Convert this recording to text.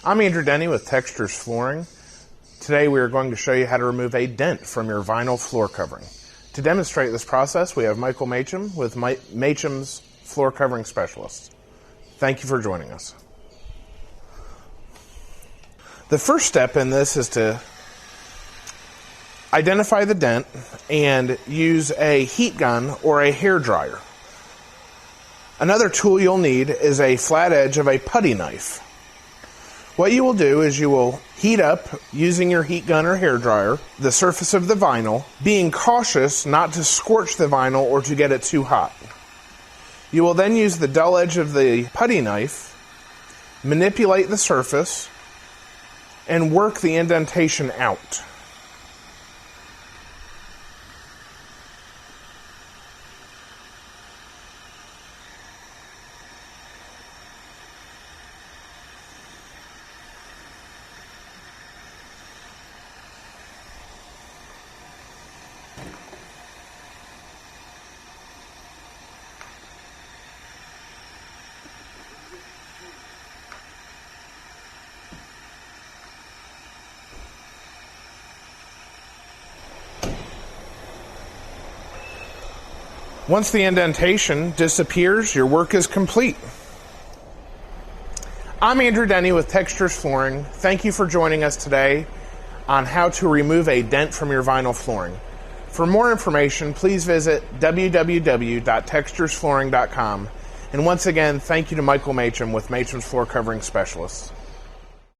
I'm Andrew Denny with Textures Flooring. Today we are going to show you how to remove a dent from your vinyl floor covering. To demonstrate this process, we have Michael Macham with Macham's Floor Covering Specialist. Thank you for joining us. The first step in this is to identify the dent and use a heat gun or a hair dryer. Another tool you'll need is a flat edge of a putty knife. What you will do is you will heat up, using your heat gun or hair dryer, the surface of the vinyl, being cautious not to scorch the vinyl or to get it too hot. You will then use the dull edge of the putty knife, manipulate the surface, and work the indentation out. Once the indentation disappears, your work is complete. I'm Andrew Denny with Textures Flooring. Thank you for joining us today on how to remove a dent from your vinyl flooring. For more information, please visit www.texturesflooring.com. And once again, thank you to Michael Macham with Macham's Floor Covering Specialists.